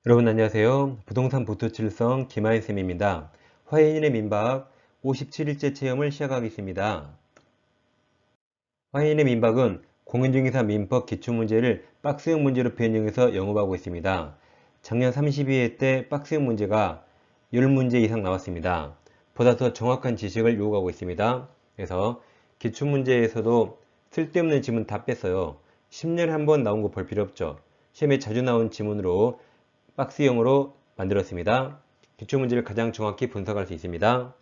여러분 안녕하세요. 부동산 보토칠성 김하인쌤입니다. 화해인의 민박 57일째 체험을 시작하겠습니다. 화해인의 민박은 공인중개사 민법 기출문제를 박스형 문제로 변형해서 영업하고 있습니다. 작년 32회 때 박스형 문제가 10문제 이상 나왔습니다. 보다 더 정확한 지식을 요구하고 있습니다. 그래서 기출문제에서도 쓸데없는 지문 다 뺐어요. 10년에 한 번 나온 거 볼 필요 없죠. 시험에 자주 나온 지문으로 박스형으로 만들었습니다. 기출문제를 가장 정확히 분석할 수 있습니다.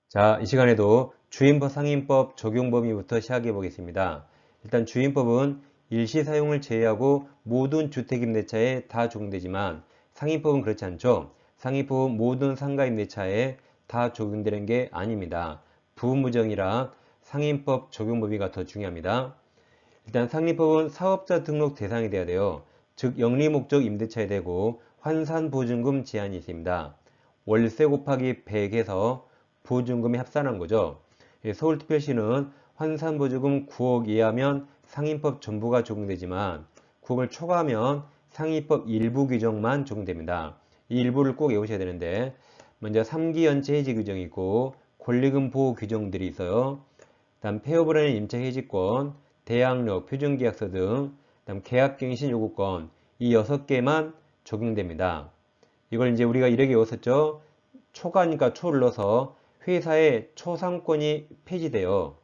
자, 이 시간에도 주임법 상임법 적용 범위부터 시작해 보겠습니다. 일단 주임법은 일시 사용을 제외하고 모든 주택임대차에 다 적용되지만 상임법은 그렇지 않죠. 상임법은 모든 상가임대차에 다 적용되는 게 아닙니다. 부분무정이라 상임법 적용 범위가 더 중요합니다. 일단 상립법은 사업자 등록 대상이 돼야 돼요. 즉 영리목적 임대차에 되고 환산보증금 제한이 있습니다. 월세 곱하기 100에서 보증금이 합산한 거죠. 서울특별시는 환산보증금 9억 이하면 상임법 전부가 적용되지만 9억을 초과하면 상임법 일부 규정만 적용됩니다. 이 일부를 꼭 외우셔야 되는데 먼저 3기 연체 해지 규정이 있고 권리금 보호 규정들이 있어요. 다음 폐업을 하는 임차 해지권, 대항력, 표준계약서 등 다음 계약갱신 요구권 이 6개만 적용됩니다. 이걸 이제 우리가 이렇게 외웠었죠. 초과니까 초를 넣어서 회사의 초상권이 폐지돼요.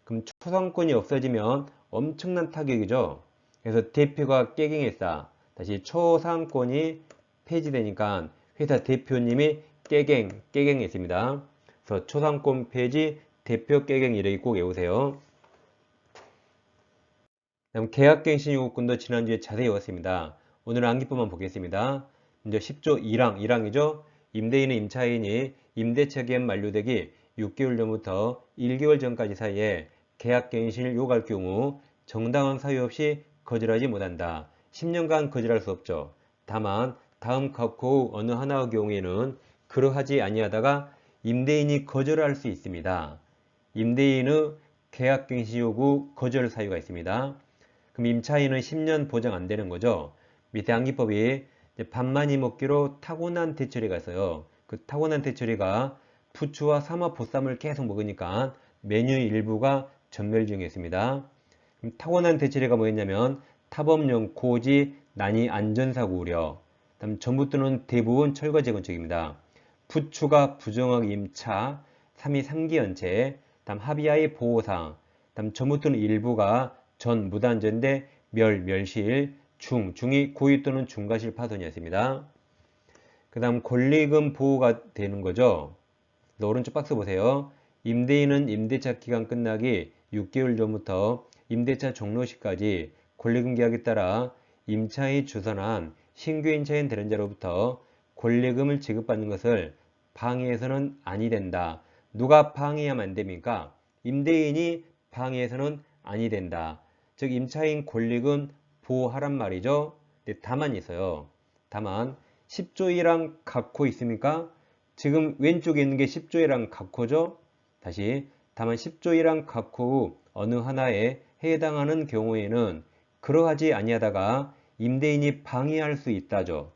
그럼 초상권이 없어지면 엄청난 타격이죠. 그래서 대표가 깨갱했다. 다시 초상권이 폐지되니까 회사 대표님이 깨갱했습니다. 그래서 초상권 폐지, 대표 깨갱 이렇게 꼭 외우세요. 다음 계약갱신 요구권도 지난주에 자세히 외웠습니다. 오늘은 암기법만 보겠습니다. 먼저 10조 1항이죠. 임대인은 임차인이 임대차 기간 만료되기 6개월 전부터 1개월 전까지 사이에 계약갱신을 요구할 경우 정당한 사유 없이 거절하지 못한다. 10년간 거절할 수 없죠. 다만 다음 각호 후 어느 하나의 경우에는 그러하지 아니하다가 임대인이 거절할 수 있습니다. 임대인의 계약갱신 요구 거절 사유가 있습니다. 그럼 임차인은 10년 보장 안 되는 거죠. 밑에 암기법이 반만이 먹기로 타고난 대처리가 있어요. 그 타고난 대처리가 부추와 삼합 보쌈을 계속 먹으니까 메뉴 일부가 전멸 중에 있습니다. 그럼 타고난 대처리가 뭐였냐면 타법령, 고지, 난이, 안전사고 우려. 다음 전부 또는 대부분 철거 재건축입니다. 부추가 부정학 임차, 3위 3기 연체, 다음 합의하의 보호상, 다음 전부 또는 일부가 전 무단전대 멸실 중이 고의 또는 중과실 파손이었습니다. 그 다음 권리금 보호가 되는 거죠. 오른쪽 박스 보세요. 임대인은 임대차 기간 끝나기 6개월 전부터 임대차 종료 시까지 권리금 계약에 따라 임차인이 주선한 신규 임차인 되는 자로부터 권리금을 지급받는 것을 방해해서는 아니 된다. 누가 방해하면 안 됩니까? 임대인이 방해해서는 아니 된다. 즉 임차인 권리금 보호하란 말이죠. 다만 있어요. 다만 10조 1항 각호 있습니까? 지금 왼쪽에 있는 게 10조 1항 각호죠. 다시 다만 10조 1항 각호 후 어느 하나에 해당하는 경우에는 그러하지 아니하다가 임대인이 방해할 수 있다죠.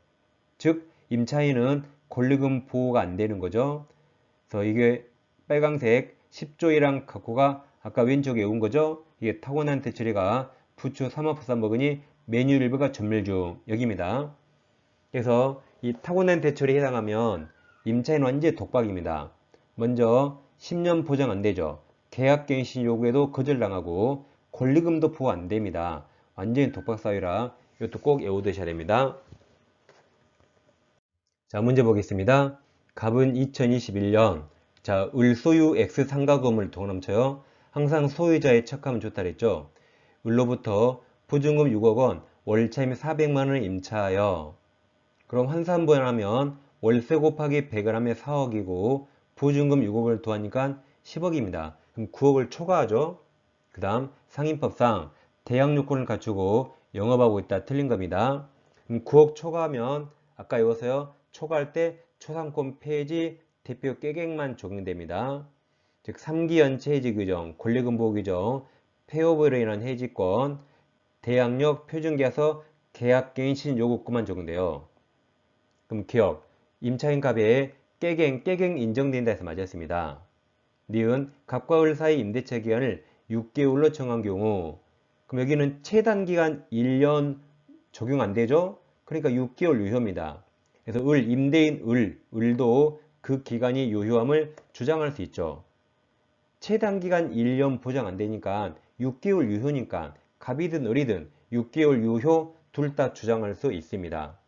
즉 임차인은 권리금 보호가 안 되는 거죠. 그래서 이게 빨강색 10조 1항 각호가 아까 왼쪽에 온 거죠. 이게 타고난 대처리가 부추 삼합부산 먹으니 메뉴 일부가 전멸 중 여기입니다. 그래서 이 타고난 대처리에 해당하면 임차인 완전 독박입니다. 먼저 10년 보장 안 되죠. 계약갱신 요구에도 거절당하고 권리금도 보호 안 됩니다. 완전히 독박 사유라 이것도 꼭 외워두셔야 됩니다. 자, 문제 보겠습니다. 갑은 2021년 자, 을소유 X 상가 건물 돈 넘쳐요. 항상 소유자의 척하면 좋다 그랬죠. 을로부터 보증금 6억 원, 월차임 400만 원을 임차하여 그럼 환산분하면 월세 곱하기 100을 하면 4억이고 보증금 6억을 더하니까 10억입니다. 그럼 9억을 초과하죠. 그 다음 상임법상 대항 요건을 갖추고 영업하고 있다. 틀린 겁니다. 그럼 9억 초과하면 아까 외웠어요. 초과할 때 초상권 폐지 대표 깨갱만 적용됩니다. 즉 3기 연체 해지 규정, 권리금 보호 규정, 폐업으로 인한 해지권, 대항력 표준계약서 계약갱신 요구권만 적용돼요. 그럼 기억, 임차인 갑에 깨갱 인정된다 해서 맞았습니다. 니은 갑과 을 사이 임대차 기간을 6개월로 정한 경우, 그럼 여기는 최단 기간 1년 적용 안 되죠? 그러니까 6개월 유효입니다. 그래서 임대인 을도 그 기간이 유효함을 주장할 수 있죠. 최단 기간 1년 보장 안 되니까 6개월 유효니까 갑이든 을이든 6개월 유효 둘 다 주장할 수 있습니다.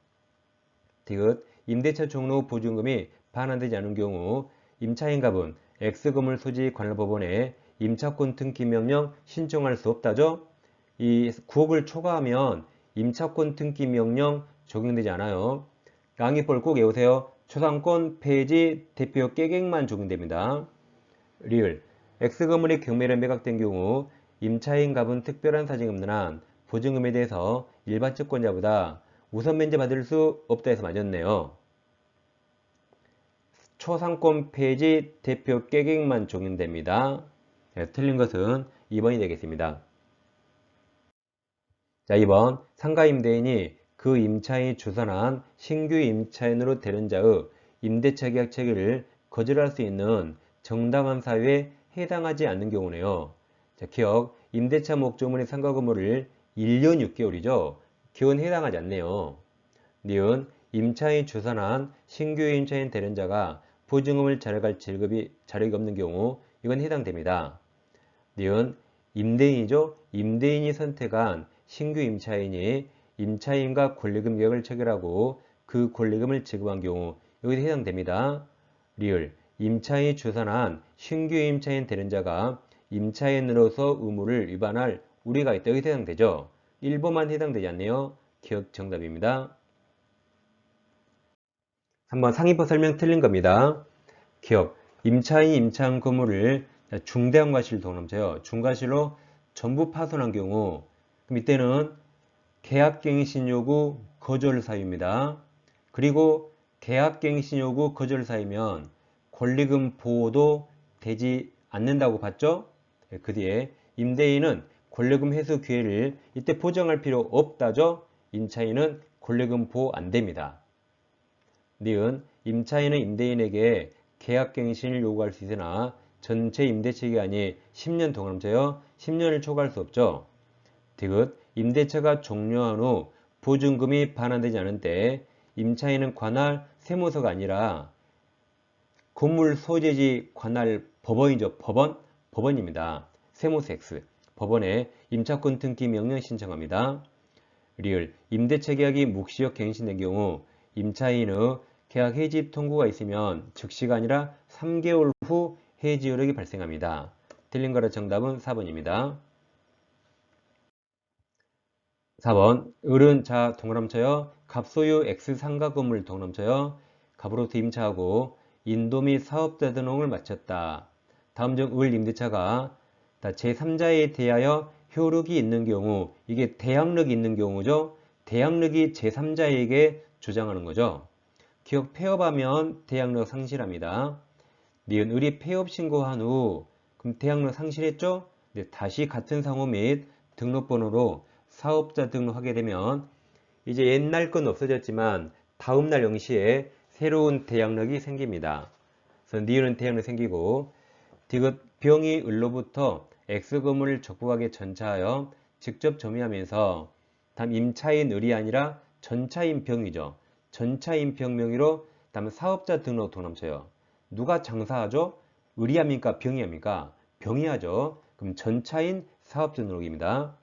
디귿 임대차 종료 보증금이 반환되지 않은 경우 임차인 갑은 X건물 소지 관할법원에 임차권 등기 명령 신청할 수 없다죠. 이 9억을 초과하면 임차권 등기 명령 적용되지 않아요. 양익볼 꼭 외우세요. 초상권 폐지 대표 깨갱만 적용됩니다. 리을 X건물이 경매를 매각된 경우 임차인 갑은 특별한 사정이 없는 한 보증금에 대해서 일반 채권자보다 우선 면제받을 수 없다 해서 맞았네요. 초상권 폐지 대표 깨갱만 적용됩니다. 네, 틀린 것은 2번이 되겠습니다. 자, 2번 상가 임대인이 그 임차인이 주선한 신규 임차인으로 되는 자의 임대차 계약 체결을 거절할 수 있는 정당한 사유에 해당하지 않는 경우네요. 자, 기억 임대차 목적물의 상가 건물을 1년 6개월이죠. 기억은 해당하지 않네요. 니은 임차인이 주선한 신규 임차인 되는 자가 보증금을 자력할 자력이 없는 경우 이건 해당됩니다. 니은 임대인이죠. 임대인이 선택한 신규 임차인이 임차인과 권리금 계약을 체결하고 그 권리금을 지급한 경우 여기도 해당됩니다. 리을 임차인이 주선한 신규 임차인 되는 자가 임차인으로서 의무를 위반할 우리가 있다. 여기 해당되죠. 1번만 해당되지 않네요. 기억 정답입니다. 3번 상위법 설명 틀린 겁니다. 기억 임차인이 임차한 건물을 중대한 과실 동남자요. 중과실로 전부 파손한 경우 그럼 이때는 계약갱신 요구 거절 사유입니다. 그리고 계약갱신 요구 거절 사유면 권리금 보호도 되지 않는다고 봤죠? 그 뒤에 임대인은 권리금 회수 기회를 이때 보장할 필요 없다죠? 임차인은 권리금 보호 안 됩니다. 니은 임차인은 임대인에게 계약갱신을 요구할 수 있으나 전체 임대차 기간이 10년 동남자여 10년을 초과할 수 없죠. 디귿 임대차가 종료한 후 보증금이 반환되지 않은 때 임차인은 관할 세무서가 아니라 건물 소재지 관할 법원이죠. 법원입니다. 세무서 X 법원에 임차권 등기 명령 신청합니다. 리을 임대차 계약이 묵시적 갱신된 경우 임차인의 계약 해지 통고가 있으면 즉시가 아니라 3개월 후 해지 효력이 발생합니다. 틀린 거라 정답은 4번입니다. 4번 을은 자 동그라미쳐요. 갑소유 X 상가 건물 동그라미쳐요. 갑으로부터 임차하고 인도 및 사업자 등록을 마쳤다. 다음 중 을 임대차가 제3자에 대하여 효력이 있는 경우 이게 대항력이 있는 경우죠. 대항력이 제3자에게 주장하는 거죠. 기억 폐업하면 대항력 상실합니다. 니은 을이 폐업 신고한 후 그럼 대항력 상실했죠? 다시 같은 상호 및 등록번호로 사업자 등록하게 되면 이제 옛날 건 없어졌지만 다음날 0시에 새로운 대항력이 생깁니다. 그래서 니은은 대항력이 생기고 디귿 병이 을로부터 X건물을 적부하게 전차하여 직접 점유하면서 다음 임차인 을이 아니라 전차인 병이죠. 전차인 병 명의로 다음 사업자 등록 동남쳐요. 누가 장사하죠? 을이 합니까? 병이 합니까? 병이 하죠. 그럼 전차인 사업자 등록입니다.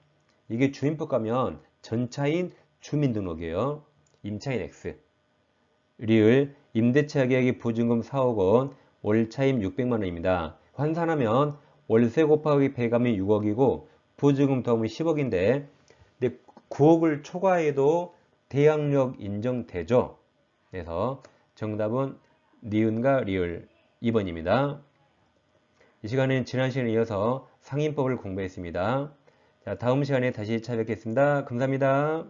이게 주민법 가면 전차인 주민등록이에요. 임차인 X. 리을 임대차 계약의 보증금 4억 원, 월차임 600만 원입니다. 환산하면 월세 곱하기 배감이 6억이고 보증금 더하면 10억인데 근데 9억을 초과해도 대항력 인정되죠. 그래서 정답은 니은과 리을 2번입니다. 이 시간에는 지난 시간에 이어서 상인법을 공부했습니다. 자, 다음 시간에 다시 찾아뵙겠습니다. 감사합니다.